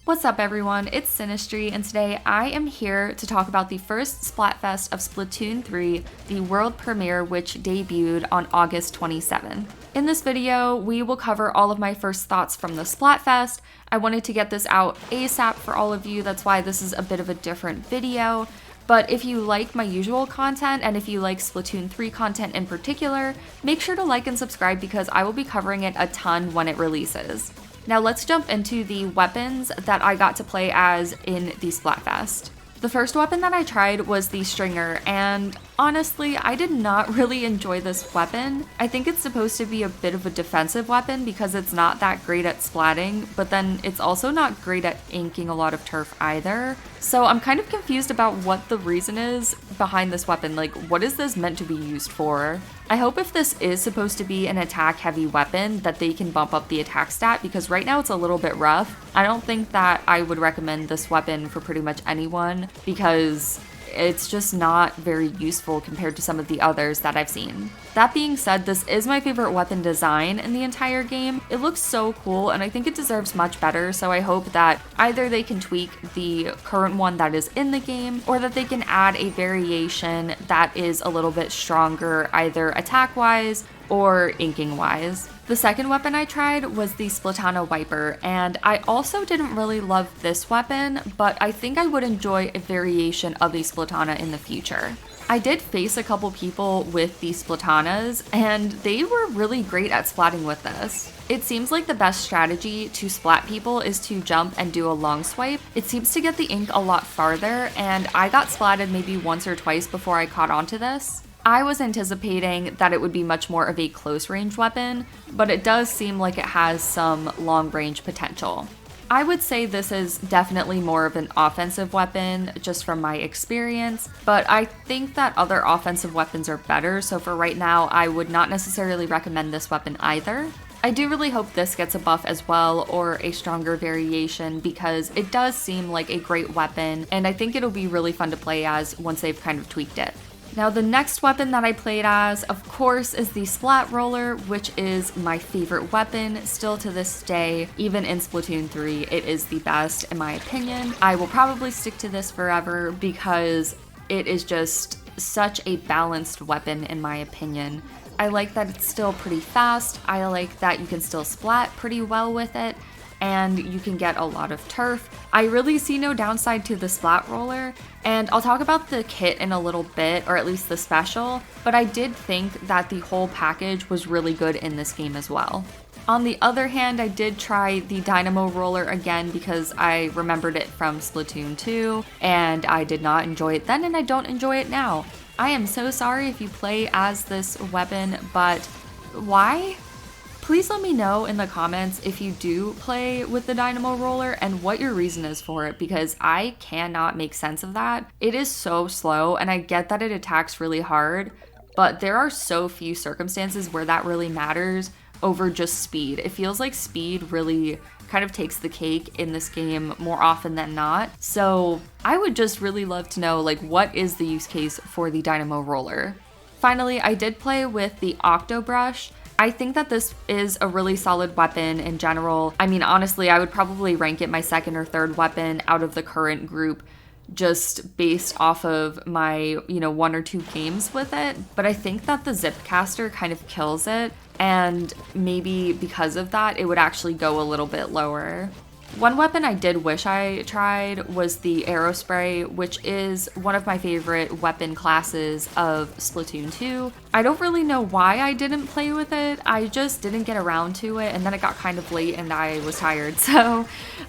What's up everyone, it's Sinistry, and today I am here to talk about the first Splatfest of Splatoon 3, the world premiere which debuted on August 27. In this video, we will cover all of my first thoughts from the Splatfest. I wanted to get this out ASAP for all of you, that's why this is a bit of a different video. But if you like my usual content, and if you like Splatoon 3 content in particular, make sure to like and subscribe because I will be covering it a ton when it releases. Now let's jump into the weapons that I got to play as in the Splatfest. The first weapon that I tried was the Stringer, and honestly, I did not really enjoy this weapon. I think it's supposed to be a bit of a defensive weapon because it's not that great at splatting, but then it's also not great at inking a lot of turf either. So I'm kind of confused about what the reason is behind this weapon. Like, what is this meant to be used for? I hope if this is supposed to be an attack-heavy weapon that they can bump up the attack stat, because right now it's a little bit rough. I don't think that I would recommend this weapon for pretty much anyone because it's just not very useful compared to some of the others that I've seen. That being said, this is my favorite weapon design in the entire game. It looks so cool and I think it deserves much better, so I hope that either they can tweak the current one that is in the game or that they can add a variation that is a little bit stronger, either attack-wise or inking-wise. The second weapon I tried was the Splatana Wiper, and I also didn't really love this weapon, but I think I would enjoy a variation of the Splatana in the future. I did face a couple people with the Splatanas, and they were really great at splatting with this. It seems like the best strategy to splat people is to jump and do a long swipe. It seems to get the ink a lot farther, and I got splatted maybe once or twice before I caught on to this. I was anticipating that it would be much more of a close range weapon, but it does seem like it has some long range potential. I would say this is definitely more of an offensive weapon, just from my experience, but I think that other offensive weapons are better, so for right now, I would not necessarily recommend this weapon either. I do really hope this gets a buff as well, or a stronger variation, because it does seem like a great weapon, and I think it'll be really fun to play as once they've kind of tweaked it. Now the next weapon that I played as, of course, is the Splat Roller, which is my favorite weapon still to this day. Even in Splatoon 3, it is the best in my opinion. I will probably stick to this forever because it is just such a balanced weapon in my opinion. I like that it's still pretty fast, I like that you can still splat pretty well with it, and you can get a lot of turf. I really see no downside to the Splat Roller, and I'll talk about the kit in a little bit, or at least the special, but I did think that the whole package was really good in this game as well. On the other hand, I did try the Dynamo Roller again because I remembered it from Splatoon 2, and I did not enjoy it then and I don't enjoy it now. I am so sorry if you play as this weapon, but why? Please let me know in the comments if you do play with the Dynamo Roller and what your reason is for it, because I cannot make sense of that. It is so slow, and I get that it attacks really hard, but there are so few circumstances where that really matters over just speed. It feels like speed really kind of takes the cake in this game more often than not. So I would just really love to know, like, what is the use case for the Dynamo Roller? Finally, I did play with the Octo Brush. I think that this is a really solid weapon in general. I mean, honestly, I would probably rank it my second or third weapon out of the current group just based off of my, one or two games with it. But I think that the Zipcaster kind of kills it, and maybe because of that, it would actually go a little bit lower. One weapon I did wish I tried was the Aerospray, which is one of my favorite weapon classes of Splatoon 2. I don't really know why I didn't play with it, I just didn't get around to it, and then it got kind of late and I was tired, so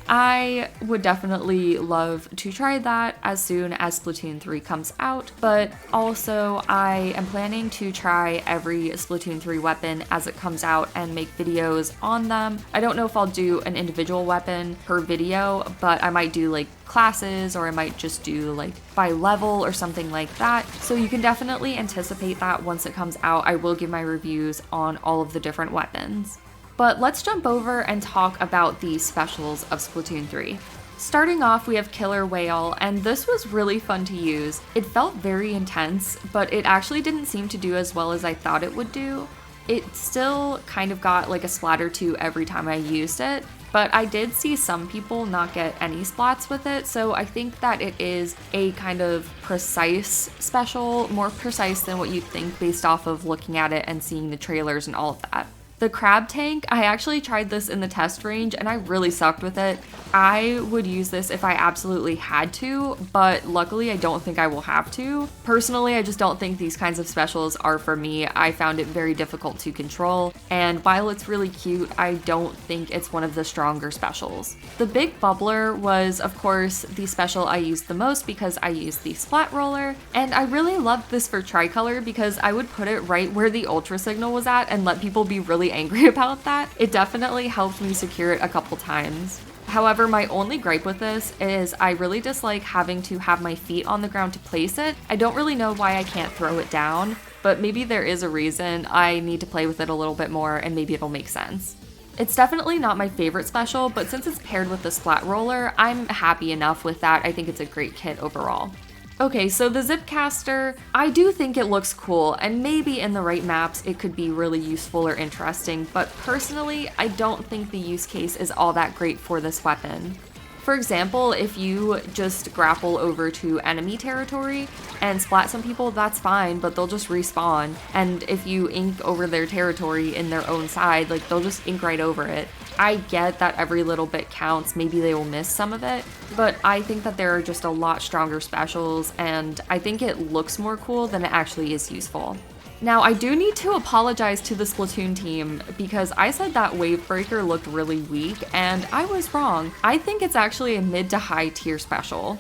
I would definitely love to try that as soon as Splatoon 3 comes out, but also I am planning to try every Splatoon 3 weapon as it comes out and make videos on them. I don't know if I'll do an individual weapon per video, but I might do like classes, or I might just do like by level or something like that. So you can definitely anticipate that once it comes out. I will give my reviews on all of the different weapons. But let's jump over and talk about the specials of Splatoon 3. Starting off, we have Killer Whale, and this was really fun to use. It felt very intense, but it actually didn't seem to do as well as I thought it would do. It still kind of got like a splat or two every time I used it, but I did see some people not get any splats with it, so I think that it is a kind of precise special, more precise than what you'd think based off of looking at it and seeing the trailers and all of that. The crab tank, I actually tried this in the test range and I really sucked with it. I would use this if I absolutely had to, but luckily I don't think I will have to. Personally, I just don't think these kinds of specials are for me. I found it very difficult to control, and while it's really cute, I don't think it's one of the stronger specials. The big bubbler was, of course, the special I used the most because I used the splat roller, and I really loved this for tricolor because I would put it right where the ultra signal was at and let people be really angry about that. It definitely helped me secure it a couple times. However, my only gripe with this is I really dislike having to have my feet on the ground to place it. I don't really know why I can't throw it down, but maybe there is a reason. I need to play with it a little bit more and maybe it'll make sense. It's definitely not my favorite special, but since it's paired with the splat roller, I'm happy enough with that. I think it's a great kit overall. Okay, so the Zipcaster, I do think it looks cool, and maybe in the right maps it could be really useful or interesting, but personally, I don't think the use case is all that great for this weapon. For example, if you just grapple over to enemy territory and splat some people, that's fine, but they'll just respawn. And if you ink over their territory in their own side, like they'll just ink right over it. I get that every little bit counts, maybe they will miss some of it, but I think that there are just a lot stronger specials, and I think it looks more cool than it actually is useful. Now, I do need to apologize to the Splatoon team because I said that Wave Breaker looked really weak, and I was wrong. I think it's actually a mid to high tier special.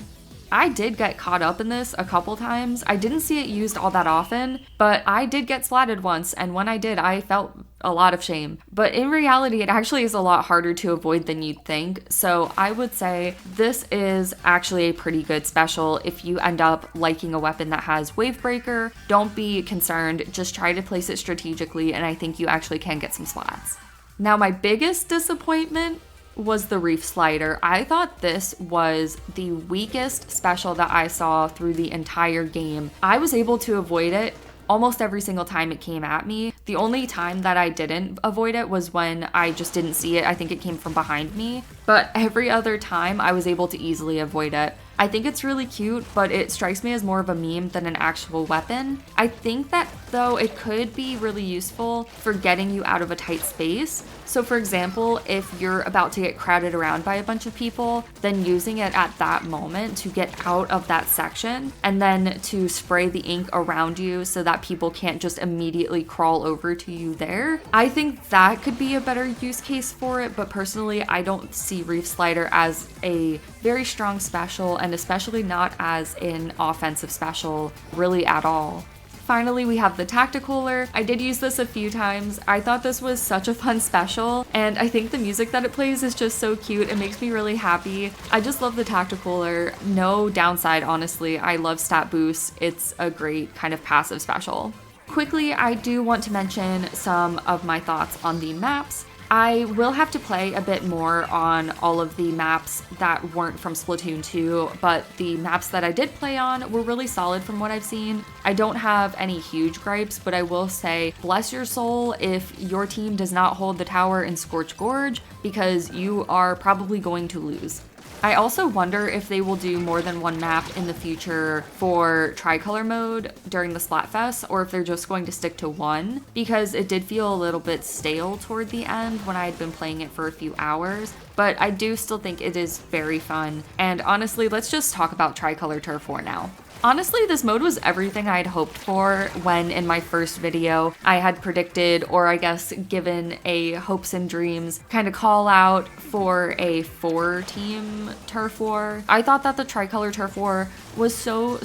I did get caught up in this a couple times. I didn't see it used all that often, but I did get splatted once, and when I did, I felt a lot of shame. But in reality, it actually is a lot harder to avoid than you'd think, so I would say this is actually a pretty good special if you end up liking a weapon that has Wave Breaker. Don't be concerned, just try to place it strategically, and I think you actually can get some splats. Now, my biggest disappointment was the Reef Slider. I thought this was the weakest special that I saw through the entire game. I was able to avoid it almost every single time it came at me. The only time that I didn't avoid it was when I just didn't see it. I think it came from behind me, but every other time I was able to easily avoid it. I think it's really cute, but it strikes me as more of a meme than an actual weapon. I think that though it could be really useful for getting you out of a tight space. So for example, if you're about to get crowded around by a bunch of people, then using it at that moment to get out of that section and then to spray the ink around you so that people can't just immediately crawl over to you there. I think that could be a better use case for it, but personally, I don't see Reef Slider as a very strong special, and especially not as an offensive special really at all. Finally, we have the Tacticooler. I did use this a few times. I thought this was such a fun special, and I think the music that it plays is just so cute. It makes me really happy. I just love the Tacticooler. No downside, honestly. I love stat boosts. It's a great kind of passive special. Quickly, I do want to mention some of my thoughts on the maps. I will have to play a bit more on all of the maps that weren't from Splatoon 2, but the maps that I did play on were really solid from what I've seen. I don't have any huge gripes, but I will say, bless your soul if your team does not hold the tower in Scorch Gorge, because you are probably going to lose. I also wonder if they will do more than one map in the future for tricolor mode during the Splatfest, or if they're just going to stick to one, because it did feel a little bit stale toward the end when I had been playing it for a few hours. But I do still think it is very fun, and honestly, let's just talk about Tricolor Turf War now. Honestly, this mode was everything I'd hoped for when in my first video I had predicted, or I guess given a hopes and dreams kind of call out for a 4-team turf war. I thought that the Tricolor Turf War was so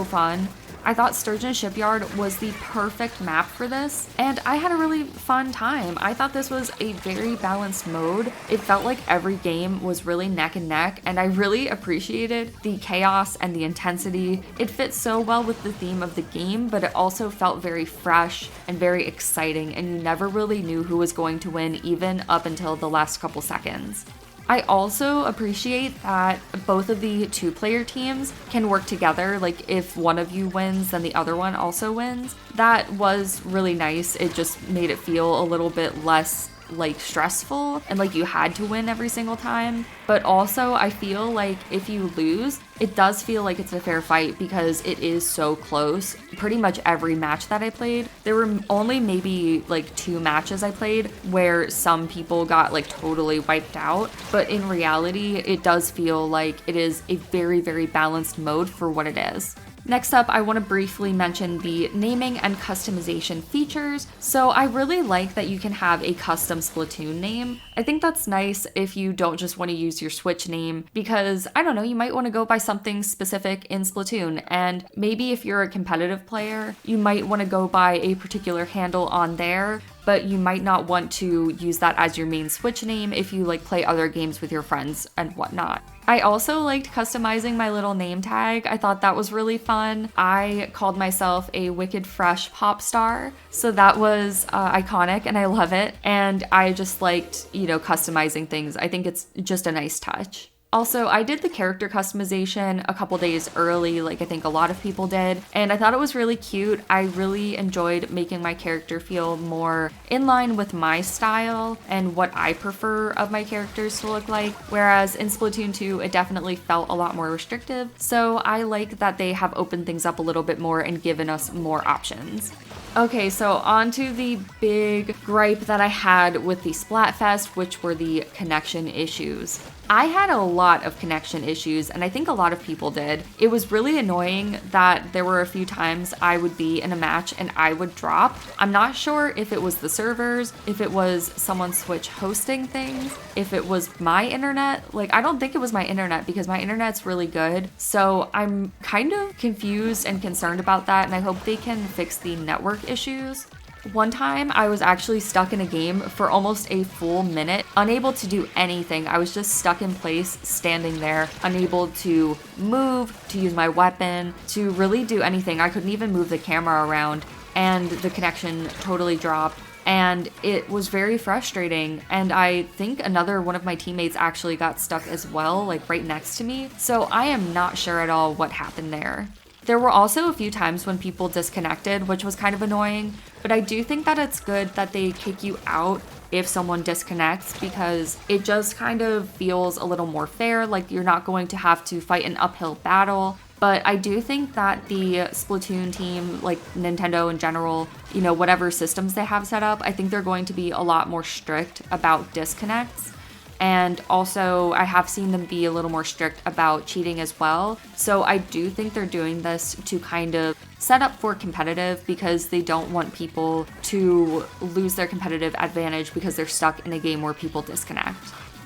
fun. I thought Sturgeon Shipyard was the perfect map for this, and I had a really fun time. I thought this was a very balanced mode. It felt like every game was really neck and neck, and I really appreciated the chaos and the intensity. It fit so well with the theme of the game, but it also felt very fresh and very exciting, and you never really knew who was going to win, even up until the last couple seconds. I also appreciate that both of the 2-player teams can work together. Like if one of you wins, then the other one also wins. That was really nice. It just made it feel a little bit less like stressful and like you had to win every single time. But also I feel like if you lose, it does feel like it's a fair fight because it is so close. Pretty much every match that I played, there were only maybe like 2 matches I played where some people got like totally wiped out. But in reality, it does feel like it is a very, very balanced mode for what it is. Next up, I want to briefly mention the naming and customization features. So I really like that you can have a custom Splatoon name. I think that's nice if you don't just want to use your Switch name because, I don't know, you might want to go by something specific in Splatoon. And maybe if you're a competitive player, you might want to go by a particular handle on there, but you might not want to use that as your main Switch name if you like play other games with your friends and whatnot. I also liked customizing my little name tag. I thought that was really fun. I called myself a Wicked Fresh Pop Star, so that was iconic and I love it. And I just liked, customizing things. I think it's just a nice touch. Also, I did the character customization a couple days early, like I think a lot of people did, and I thought it was really cute. I really enjoyed making my character feel more in line with my style and what I prefer of my characters to look like, whereas in Splatoon 2, it definitely felt a lot more restrictive, so I like that they have opened things up a little bit more and given us more options. Okay, so on to the big gripe that I had with the Splatfest, which were the connection issues. I had a lot of connection issues, and I think a lot of people did. It was really annoying that there were a few times I would be in a match and I would drop. I'm not sure if it was the servers, if it was someone Switch hosting things, if it was my internet. Like, I don't think it was my internet because my internet's really good. So I'm kind of confused and concerned about that, and I hope they can fix the network issues. One time I was actually stuck in a game for almost a full minute, unable to do anything. I was just stuck in place, standing there, unable to move, to use my weapon, to really do anything. I couldn't even move the camera around, and the connection totally dropped. And it was very frustrating. And I think another one of my teammates actually got stuck as well, like right next to me. So I am not sure at all what happened there. There were also a few times when people disconnected, which was kind of annoying, but I do think that it's good that they kick you out if someone disconnects because it just kind of feels a little more fair, like you're not going to have to fight an uphill battle. But I do think that the Splatoon team, like Nintendo in general, whatever systems they have set up, I think they're going to be a lot more strict about disconnects. And also, I have seen them be a little more strict about cheating as well. So I do think they're doing this to kind of set up for competitive because they don't want people to lose their competitive advantage because they're stuck in a game where people disconnect.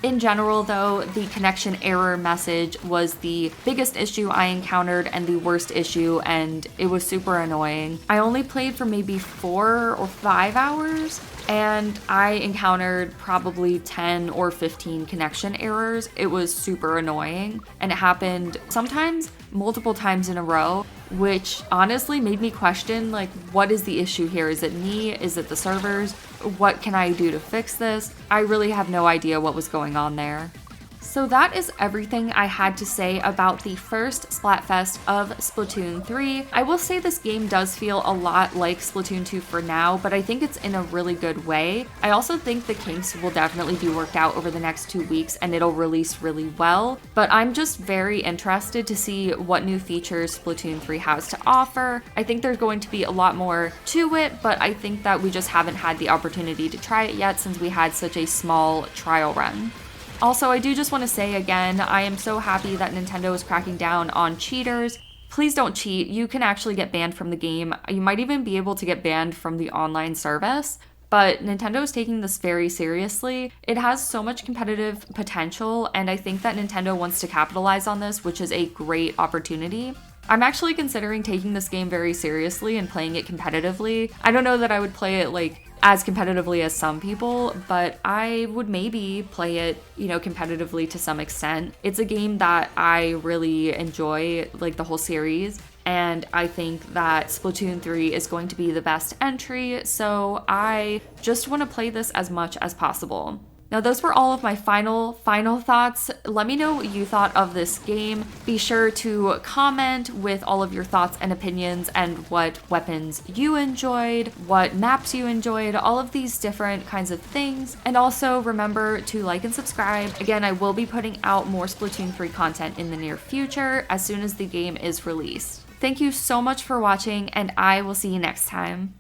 In general, though, the connection error message was the biggest issue I encountered and the worst issue, and it was super annoying. I only played for maybe 4 or 5 hours, and I encountered probably 10 or 15 connection errors. It was super annoying, and it happened sometimes multiple times in a row, which honestly made me question, like, what is the issue here? Is it me? Is it the servers? What can I do to fix this? I really have no idea what was going on there. So that is everything I had to say about the first Splatfest of Splatoon 3. I will say this game does feel a lot like Splatoon 2 for now, but I think it's in a really good way. I also think the kinks will definitely be worked out over the next 2 weeks and it'll release really well, but I'm just very interested to see what new features Splatoon 3 has to offer. I think there's going to be a lot more to it, but I think that we just haven't had the opportunity to try it yet since we had such a small trial run. Also, I do just want to say again, I am so happy that Nintendo is cracking down on cheaters. Please don't cheat. You can actually get banned from the game. You might even be able to get banned from the online service. But Nintendo is taking this very seriously. It has so much competitive potential, and I think that Nintendo wants to capitalize on this, which is a great opportunity. I'm actually considering taking this game very seriously and playing it competitively. I don't know that I would play it as competitively as some people, but I would maybe play it, competitively to some extent. It's a game that I really enjoy, the whole series, and I think that Splatoon 3 is going to be the best entry, so I just want to play this as much as possible. Now those were all of my final thoughts. Let me know what you thought of this game. Be sure to comment with all of your thoughts and opinions and what weapons you enjoyed, what maps you enjoyed, all of these different kinds of things. And also remember to like and subscribe. Again, I will be putting out more Splatoon 3 content in the near future as soon as the game is released. Thank you so much for watching, and I will see you next time.